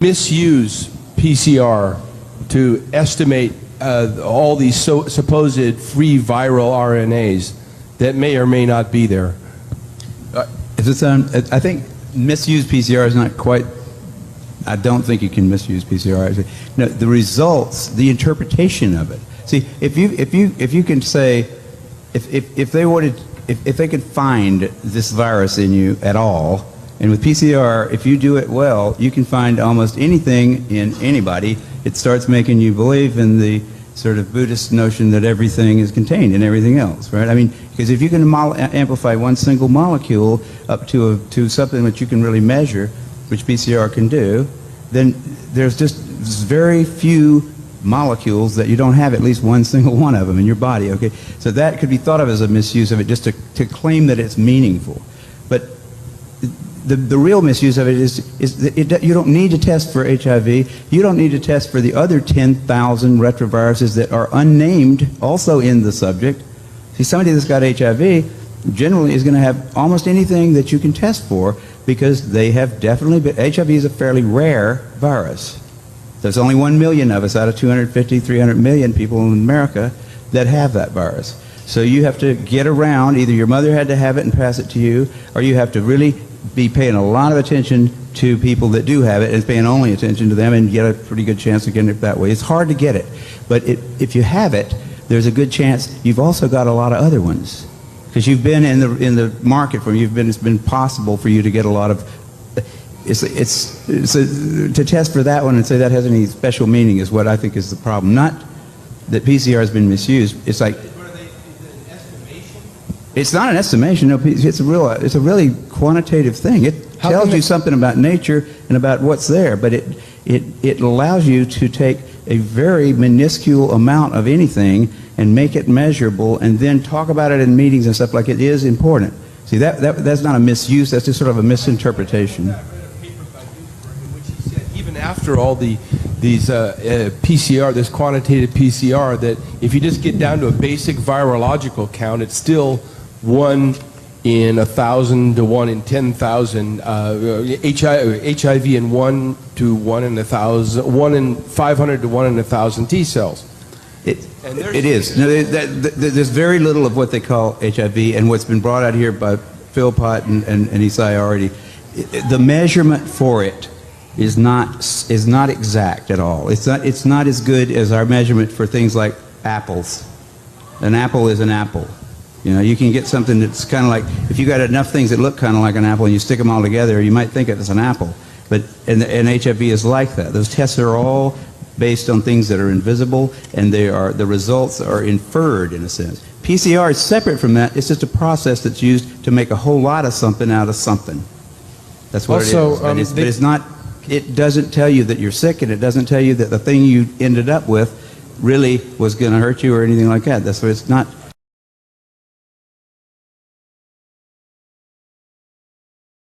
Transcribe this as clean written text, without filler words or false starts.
misuse PCR to estimate all these supposed free viral RNAs that may or may not be there? I think misuse PCR is not quite. I don't think you can misuse PCR. No, the results, the interpretation of it. See, if you can say, if they could find this virus in you at all, and with PCR, if you do it well, you can find almost anything in anybody. It starts making you believe in the sort of Buddhist notion that everything is contained in everything else, right? I mean, because if you can amplify one single molecule up to something that you can really measure, which PCR can do, then there's just very few molecules that you don't have at least one single one of them in your body, okay? So that could be thought of as a misuse of it, just to claim that it's meaningful. But the real misuse of it is that you don't need to test for HIV. You don't need to test for the other 10,000 retroviruses that are unnamed also in the subject. See, somebody that's got HIV generally is going to have almost anything that you can test for because they have definitely been. HIV is a fairly rare virus. There's only 1 million of us out of 250, 300 million people in America that have that virus. So you have to get around, either your mother had to have it and pass it to you, or you have to really be paying a lot of attention to people that do have it and paying only attention to them and get a pretty good chance of getting it that way. It's hard to get it, but if you have it, there's a good chance you've also got a lot of other ones because you've been in the market for it's been possible for you to get a lot of. To test for that one and say that has any special meaning is what I think is the problem. Not that PCR has been misused. It's like. It's not an estimation. No, it's a really quantitative thing. It tells you something about nature and about what's there, but it allows you to take a very minuscule amount of anything and make it measurable, and then talk about it in meetings and stuff like it is important. See, that's not a misuse. That's just sort of a misinterpretation. Even after all these PCR, this quantitative PCR, that if you just get down to a basic virological count, it's still 1 in 1,000 to 1 in 10,000. HIV in 1 to 1 in 1,000, 1 in 500 to 1 in 1,000 T cells. It is. No, there's very little of what they call HIV, and what's been brought out here by Phil Pott and Isai already. The measurement for it is not exact at all. It's not as good as our measurement for things like apples. An apple is an apple. You know, you can get something that's kind of like, if you got enough things that look kind of like an apple and you stick them all together, you might think it's an apple. But and HIV is like that. Those tests are all based on things that are invisible, and the results are inferred in a sense. PCR is separate from that. It's just a process that's used to make a whole lot of something out of something. That's what it is. But it's not. It doesn't tell you that you're sick, and it doesn't tell you that the thing you ended up with really was going to hurt you or anything like that. That's what it's not.